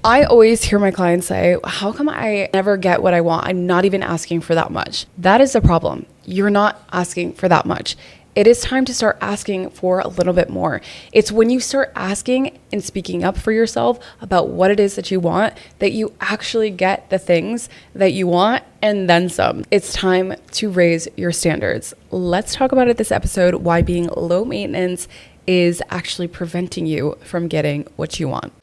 I always hear my clients say, how come I never get what I want? I'm not even asking for that much. That is the problem. You're not asking for that much. It is time to start asking for a little bit more. It's when you start asking and speaking up for yourself about what it is that you want that you actually get the things that you want and then some. It's time to raise your standards. Let's talk about it this episode, why being low maintenance is actually preventing you from getting what you want.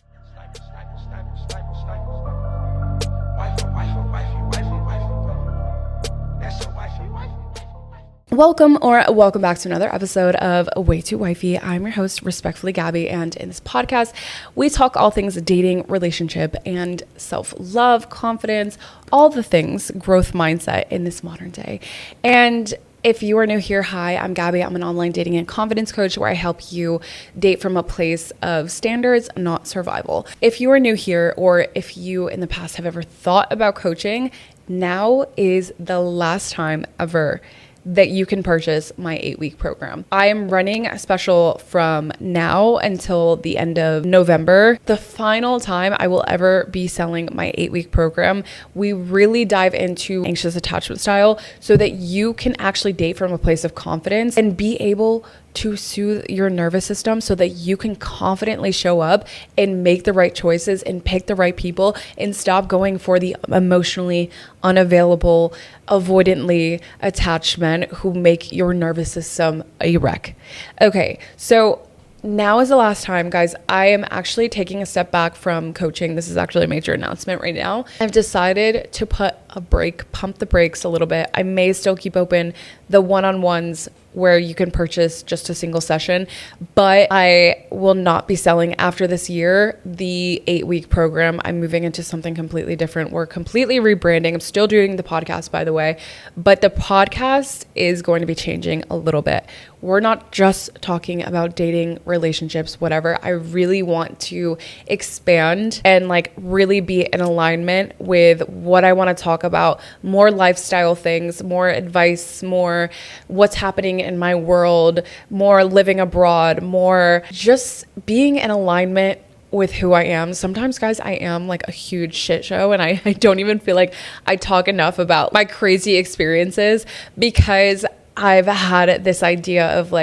Welcome back to another episode of Way Too Wifey. I'm your host, respectfully Gabby, and in this podcast, we talk all things dating, relationship, and self-love, confidence, all the things, growth mindset in this modern day. And if you are new here, hi, I'm Gabby. I'm an online dating and confidence coach where I help you date from a place of standards, not survival. If you are new here, or if you in the past have ever thought about coaching, now is the last time ever that you can purchase my 8-week program. I am running a special from now until the end of November. The final time I will ever be selling my 8-week program. We really dive into anxious attachment style so that you can actually date from a place of confidence and be able to soothe your nervous system so that you can confidently show up and make the right choices and pick the right people and stop going for the emotionally unavailable, avoidantly attached men who make your nervous system a wreck. Okay, so now is the last time, guys. I am actually taking a step back from coaching. This is actually a major announcement right now. I've decided to pump the brakes a little bit. I may still keep open the one-on-ones where you can purchase just a single session, but I will not be selling after this year the 8-week program. I'm moving into something completely different. We're completely rebranding. I'm still doing the podcast, by the way, but the podcast is going to be changing a little bit. We're not just talking about dating, relationships, whatever. I really want to expand and really be in alignment with what I want to talk about, more lifestyle things, more advice, more what's happening in my world, more living abroad, more just being in alignment with who I am. Sometimes, guys, I am a huge shit show, and I don't even feel like I talk enough about my crazy experiences because I've had this idea of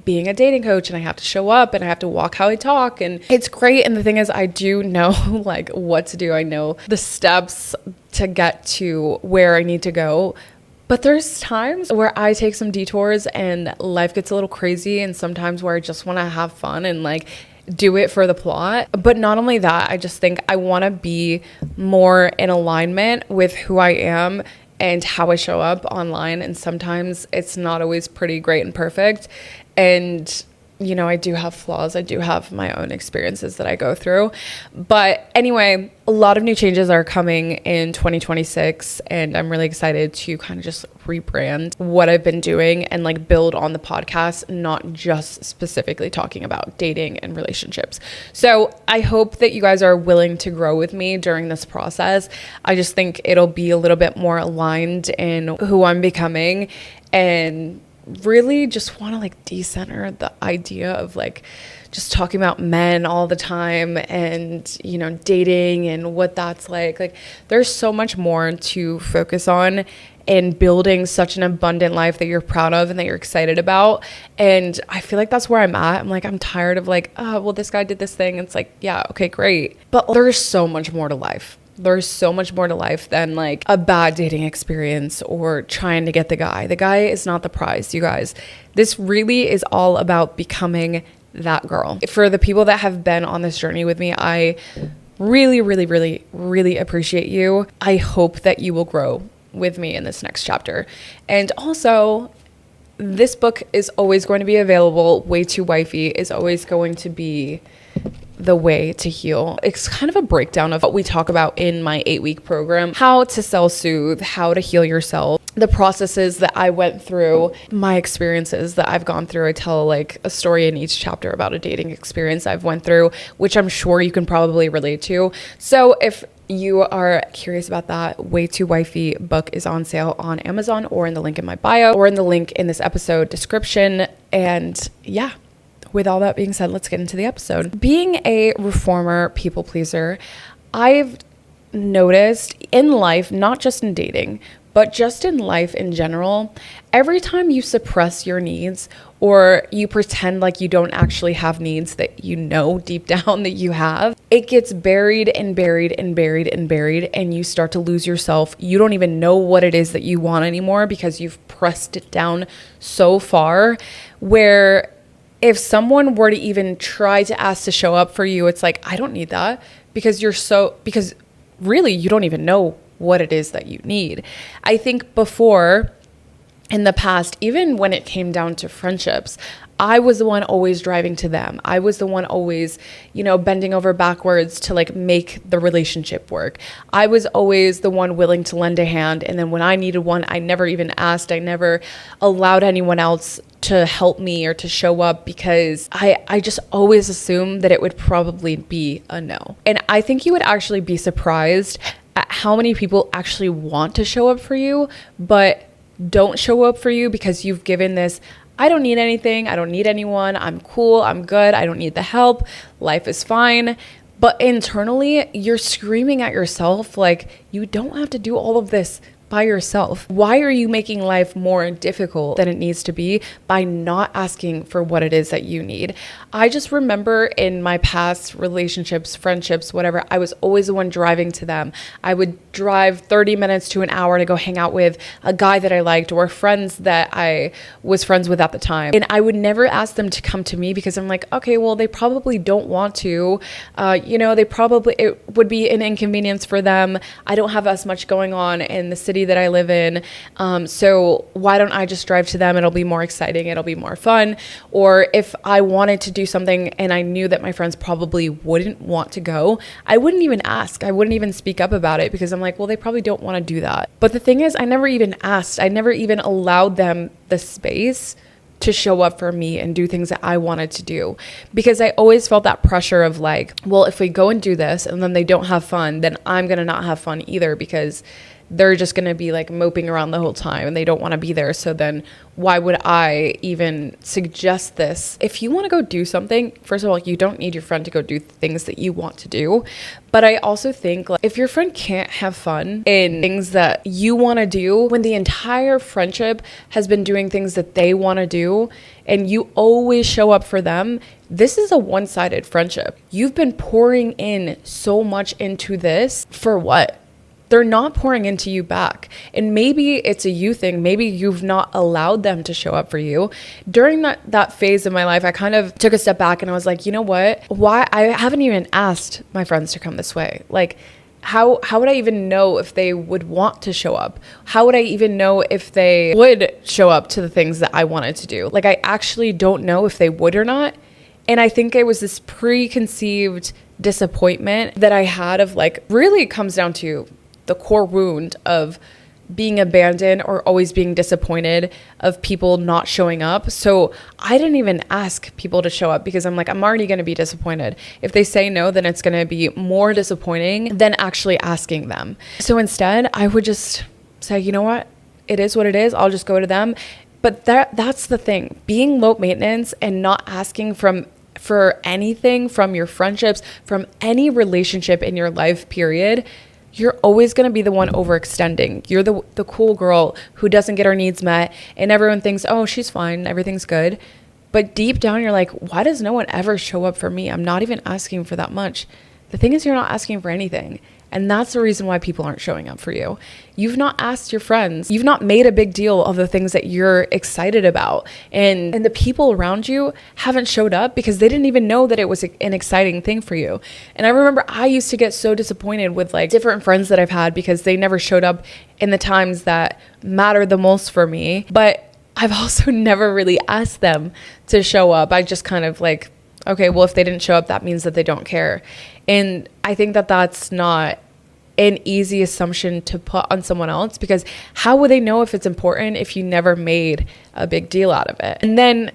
being a dating coach and I have to show up and I have to walk how I talk, and it's great. And the thing is, I do know what to do. I know the steps to get to where I need to go. But there's times where I take some detours and life gets a little crazy, and sometimes where I just want to have fun and do it for the plot. But not only that, I just think I want to be more in alignment with who I am and how I show up online. And sometimes it's not always pretty great and perfect. And I do have flaws. I do have my own experiences that I go through. But anyway, a lot of new changes are coming in 2026. And I'm really excited to kind of just rebrand what I've been doing and build on the podcast, not just specifically talking about dating and relationships. So I hope that you guys are willing to grow with me during this process. I just think it'll be a little bit more aligned in who I'm becoming, and really just want to decenter the idea of just talking about men all the time and dating and what that's like. There's so much more to focus on in building such an abundant life that you're proud of and that you're excited about. And I feel like that's where I'm at. I'm tired of well, this guy did this thing. It's yeah, okay, great, but there's so much more to life. There's so much more to life than a bad dating experience or trying to get the guy. The guy is not the prize, you guys. This really is all about becoming that girl. For the people that have been on this journey with me, I really, really, really, really appreciate you. I hope that you will grow with me in this next chapter. And also, this book is always going to be available. Way Too Wifey is always going to be the way to heal. It's kind of a breakdown of what we talk about in my 8-week program, how to self-soothe, how to heal yourself, the processes that I went through, my experiences that I've gone through. I tell a story in each chapter about a dating experience I've went through, which I'm sure you can probably relate to. So if you are curious about that, Way Too Wifey book is on sale on Amazon or in the link in my bio or in the link in this episode description. And yeah, with all that being said, let's get into the episode. Being a reformer people pleaser, I've noticed in life, not just in dating, but just in life in general, every time you suppress your needs or you pretend like you don't actually have needs that you know deep down that you have, it gets buried and buried and buried and buried, and you start to lose yourself. You don't even know what it is that you want anymore because you've pressed it down so far, where if someone were to even try to ask to show up for you, it's like, I don't need that, because because really you don't even know what it is that you need. I think before, in the past, even when it came down to friendships, I was the one always driving to them. I was the one always, bending over backwards to like make the relationship work. I was always the one willing to lend a hand. And then when I needed one, I never even asked. I never allowed anyone else to help me or to show up, because I just always assumed that it would probably be a no. And I think you would actually be surprised at how many people actually want to show up for you, but don't show up for you because you've given this, I don't need anything, I don't need anyone, I'm cool, I'm good, I don't need the help, life is fine. But internally, you're screaming at yourself like, you don't have to do all of this by yourself. Why are you making life more difficult than it needs to be by not asking for what it is that you need? I just remember in my past relationships, friendships, whatever, I was always the one driving to them. I would drive 30 minutes to an hour to go hang out with a guy that I liked or friends that I was friends with at the time. And I would never ask them to come to me because I'm like, okay, well, they probably don't want to. It would be an inconvenience for them. I don't have as much going on in the city that I live in. So why don't I just drive to them? It'll be more exciting. It'll be more fun. Or if I wanted to do something and I knew that my friends probably wouldn't want to go, I wouldn't even ask. I wouldn't even speak up about it because I'm like, well, they probably don't want to do that. But the thing is, I never even asked. I never even allowed them the space to show up for me and do things that I wanted to do, because I always felt that pressure of like, well, if we go and do this and then they don't have fun, then I'm going to not have fun either, because they're just going to be like moping around the whole time and they don't want to be there. So then why would I even suggest this? If you want to go do something, first of all, you don't need your friend to go do things that you want to do. But I also think like, if your friend can't have fun in things that you want to do, when the entire friendship has been doing things that they want to do and you always show up for them, this is a one-sided friendship. You've been pouring in so much into this for what? They're not pouring into you back. And maybe it's a you thing. Maybe you've not allowed them to show up for you. During that phase of my life, I kind of took a step back and I was like, you know what? Why? I haven't even asked my friends to come this way. Like, how would I even know if they would want to show up? How would I even know if they would show up to the things that I wanted to do? Like, I actually don't know if they would or not. And I think it was this preconceived disappointment that I had of like, really it comes down to the core wound of being abandoned or always being disappointed of people not showing up. So I didn't even ask people to show up because I'm like, I'm already going to be disappointed. If they say no, then it's going to be more disappointing than actually asking them. So instead, I would just say, you know what? It is what it is. I'll just go to them. But that's the thing. Being low maintenance and not asking for anything from your friendships, from any relationship in your life, period, you're always going to be the one overextending. You're the cool girl who doesn't get her needs met and everyone thinks, oh, she's fine, everything's good. But deep down, you're like, why does no one ever show up for me? I'm not even asking for that much. The thing is, you're not asking for anything. And that's the reason why people aren't showing up for you. You've not asked your friends. You've not made a big deal of the things that you're excited about. And the people around you haven't showed up because they didn't even know that it was an exciting thing for you. And I remember I used to get so disappointed with like different friends that I've had because they never showed up in the times that mattered the most for me. But I've also never really asked them to show up. I just kind of like, okay, well, if they didn't show up, that means that they don't care. And I think that that's not an easy assumption to put on someone else, because how would they know if it's important if you never made a big deal out of it? And then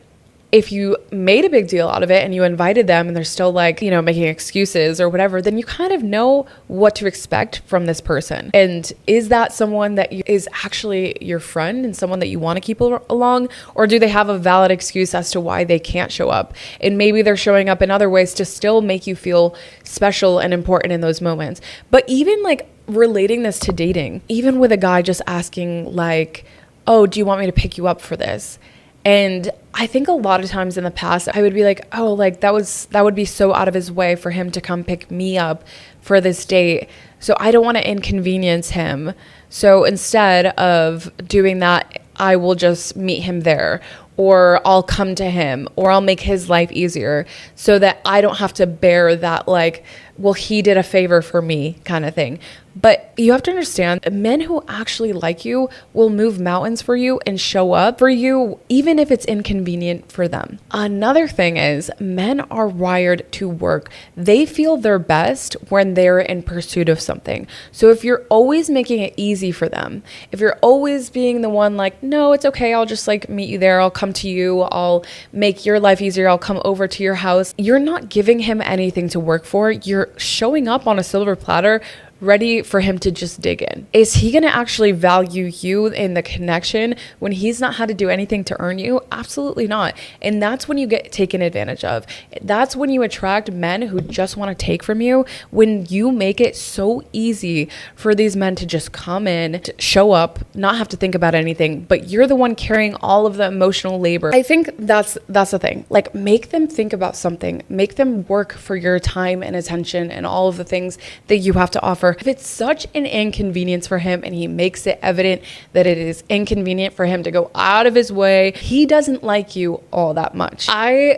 if you made a big deal out of it and you invited them and they're still like, you know, making excuses or whatever, then you kind of know what to expect from this person. And is that someone that is actually your friend and someone that you want to keep along? Or do they have a valid excuse as to why they can't show up? And maybe they're showing up in other ways to still make you feel special and important in those moments. But even like relating this to dating, even with a guy just asking like, oh, do you want me to pick you up for this? And I think a lot of times in the past, I would be like, oh, like that would be so out of his way for him to come pick me up for this date. So I don't want to inconvenience him. So instead of doing that, I will just meet him there, or I'll come to him, or I'll make his life easier so that I don't have to bear that like, well, he did a favor for me kind of thing. But you have to understand, men who actually like you will move mountains for you and show up for you, even if it's inconvenient for them. Another thing is, men are wired to work. They feel their best when they're in pursuit of something. So if you're always making it easy for them, if you're always being the one like, no, it's okay, I'll just like meet you there, I'll come to you, I'll make your life easier, I'll come over to your house, you're not giving him anything to work for. You're showing up on a silver platter, ready for him to just dig in. Is he going to actually value you in the connection when he's not had to do anything to earn you? Absolutely not. And that's when you get taken advantage of. That's when you attract men who just want to take from you, when you make it so easy for these men to just come in, to show up, not have to think about anything, but you're the one carrying all of the emotional labor. I think that's the thing. Like, make them think about something, make them work for your time and attention and all of the things that you have to offer. If it's such an inconvenience for him and he makes it evident that it is inconvenient for him to go out of his way, he doesn't like you all that much.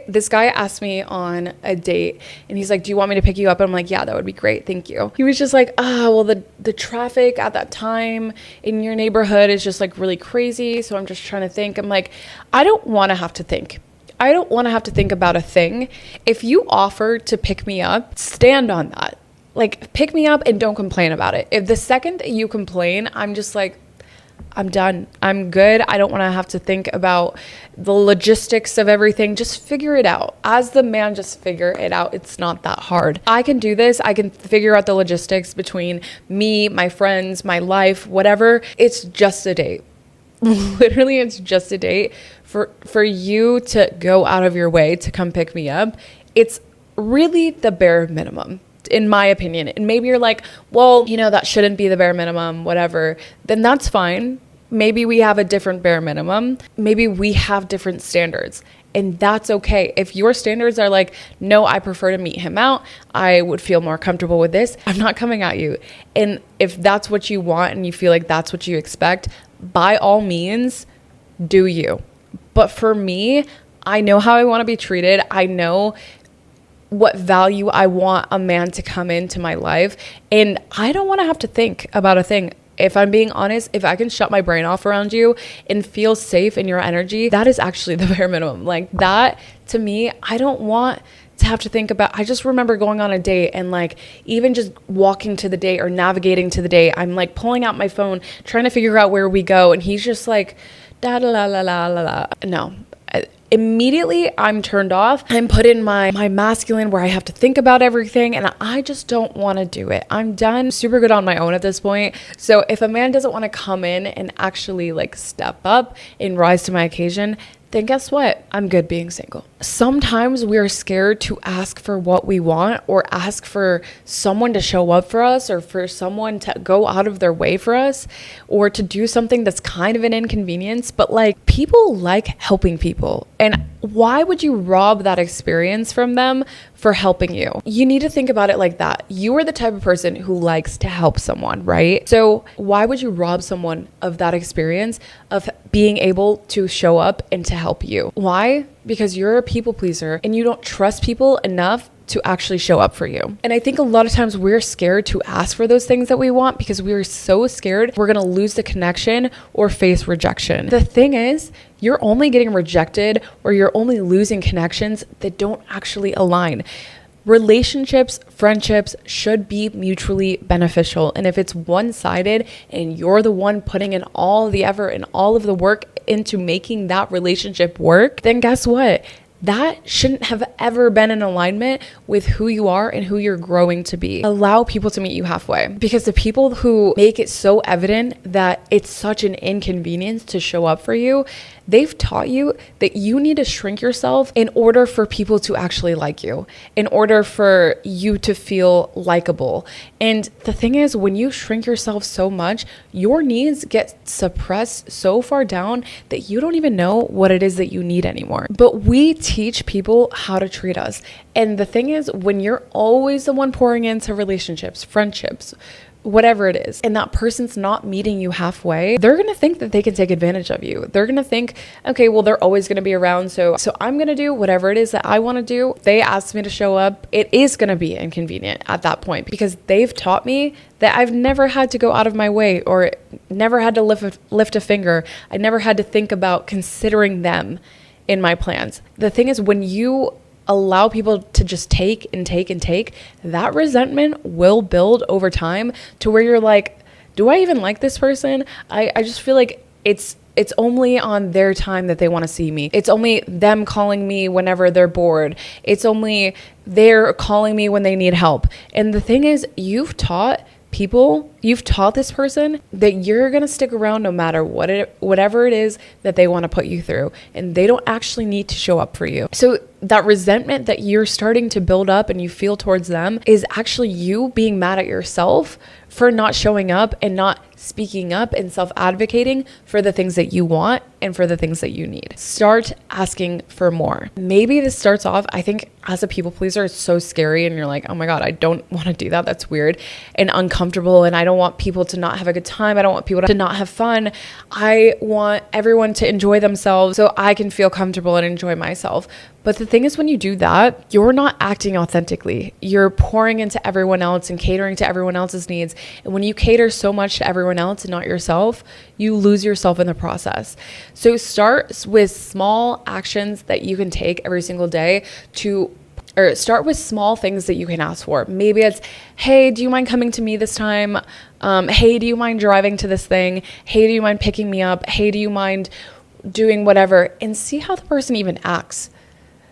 This guy asked me on a date and he's like, do you want me to pick you up? And I'm like, yeah, that would be great. Thank you. He was just like, well, the traffic at that time in your neighborhood is just like really crazy. So I'm just trying to think. I'm like, I don't want to have to think. I don't want to have to think about a thing. If you offer to pick me up, stand on that. Like, pick me up and don't complain about it. If the second that you complain, I'm just like, I'm done. I'm good. I don't want to have to think about the logistics of everything. Just figure it out. As the man, just figure it out. It's not that hard. I can do this. I can figure out the logistics between me, my friends, my life, whatever. It's just a date. Literally, it's just a date. For you to go out of your way to come pick me up, it's really the bare minimum, in my opinion. And maybe you're like, well, you know, that shouldn't be the bare minimum, whatever. Then that's fine. Maybe we have a different bare minimum. Maybe we have different standards. And that's okay. If your standards are like, no, I prefer to meet him out, I would feel more comfortable with this, I'm not coming at you. And if that's what you want and you feel like that's what you expect, by all means, do you. But for me, I know how I want to be treated. I know what value I want a man to come into my life. And I don't want to have to think about a thing. If I'm being honest, if I can shut my brain off around you and feel safe in your energy, that is actually the bare minimum. Like, that, to me, I don't want to have to think about. I just remember going on a date and like, even just walking to the date or navigating to the date, I'm like pulling out my phone, trying to figure out where we go. And he's just like, da da la la la la la. No. Immediately I'm turned off. I'm put in my masculine where I have to think about everything, and I just don't want to do it. I'm done. Super good on my own at this point. So if a man doesn't want to come in and actually like step up and rise to my occasion, then guess what? I'm good being single. Sometimes we're scared to ask for what we want, or ask for someone to show up for us, or for someone to go out of their way for us, or to do something that's kind of an inconvenience. But like, people like helping people. And why would you rob that experience from them for helping you? You need to think about it like that. You are the type of person who likes to help someone, right? So why would you rob someone of that experience of being able to show up and to help you? Why? Because you're a people pleaser and you don't trust people enough to actually show up for you. And I think a lot of times we're scared to ask for those things that we want because we're so scared we're gonna lose the connection or face rejection. The thing is, you're only getting rejected, or you're only losing connections that don't actually align. Relationships, friendships should be mutually beneficial. And if it's one-sided and you're the one putting in all the effort and all of the work, into making that relationship work, then guess what? That shouldn't have ever been in alignment with who you are and who you're growing to be. Allow people to meet you halfway, because the people who make it so evident that it's such an inconvenience to show up for you, they've taught you that you need to shrink yourself in order for people to actually like you, in order for you to feel likable. And the thing is, when you shrink yourself so much, your needs get suppressed so far down that you don't even know what it is that you need anymore. But we teach people how to treat us. And the thing is, when you're always the one pouring into relationships, friendships, whatever it is, and that person's not meeting you halfway, they're going to think that they can take advantage of you. They're going to think, okay, well, they're always going to be around. So I'm going to do whatever it is that I want to do. If they ask me to show up, it is going to be inconvenient at that point, because they've taught me that I've never had to go out of my way, or never had to lift a finger. I never had to think about considering them in my plans. The thing is, when you allow people to just take and take and take, that resentment will build over time to where you're like, do I even like this person? I just feel like it's only on their time that they want to see me. It's only them calling me whenever they're bored. It's only they're calling me when they need help. And the thing is, you've taught this person that you're going to stick around no matter whatever it is that they want to put you through, and they don't actually need to show up for you. So that resentment that you're starting to build up and you feel towards them is actually you being mad at yourself for not showing up and not speaking up and self-advocating for the things that you want and for the things that you need. Start asking for more. Maybe this starts off, I think as a people pleaser, it's so scary and you're like, oh my God, I don't want to do that. That's weird and uncomfortable. And I don't want people to not have a good time. I don't want people to not have fun. I want everyone to enjoy themselves so I can feel comfortable and enjoy myself. But the thing is, when you do that, you're not acting authentically. You're pouring into everyone else and catering to everyone else's needs. And when you cater so much to everyone else and not yourself, you lose yourself in the process. So start with small actions that you can take every single day or start with small things that you can ask for. Maybe it's, hey, do you mind coming to me this time? Hey, do you mind driving to this thing? Hey, do you mind picking me up? Hey, do you mind doing whatever? And see how the person even acts.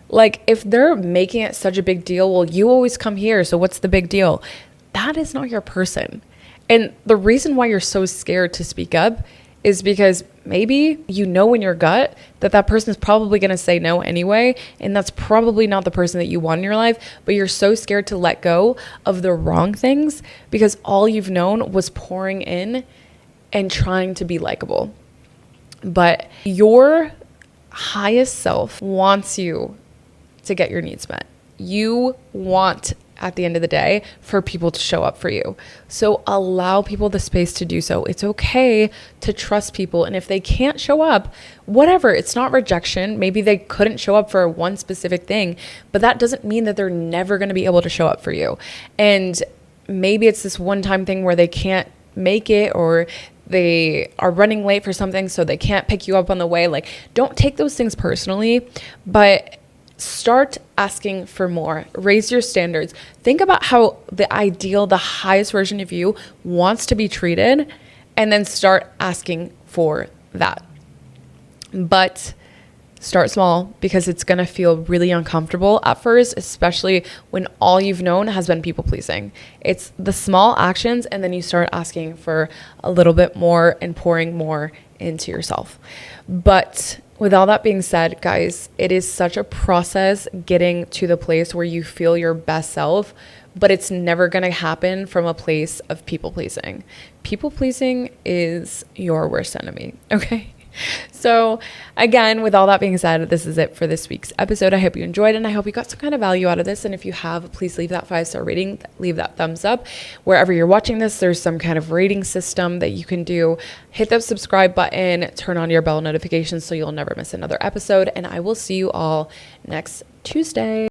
Like, if they're making it such a big deal, well, you always come here, so what's the big deal? That is not your person. And the reason why you're so scared to speak up is because maybe you know in your gut that person is probably going to say no anyway, and that's probably not the person that you want in your life, but you're so scared to let go of the wrong things because all you've known was pouring in and trying to be likable. But your highest self wants you to get your needs met. You want, at the end of the day, for people to show up for you. So allow people the space to do so. It's okay to trust people. And if they can't show up, whatever, it's not rejection. Maybe they couldn't show up for one specific thing, but that doesn't mean that they're never going to be able to show up for you. And maybe it's this one-time thing where they can't make it, or they are running late for something, so they can't pick you up on the way. Like, don't take those things personally, but start asking for more. Raise your standards. Think about how the highest version of you wants to be treated, and then start asking for that. But start small, because it's going to feel really uncomfortable at first, especially when all you've known has been people pleasing. It's the small actions, and then you start asking for a little bit more and pouring more into yourself. But with all that being said, guys, it is such a process getting to the place where you feel your best self, but it's never going to happen from a place of people pleasing. People pleasing is your worst enemy, okay? So again, with all that being said, this is it for this week's episode. I hope you enjoyed, and I hope you got some kind of value out of this. And if you have, please leave that 5-star rating, leave that thumbs up. Wherever you're watching this, there's some kind of rating system that you can do. Hit the subscribe button, turn on your bell notifications so you'll never miss another episode. And I will see you all next Tuesday.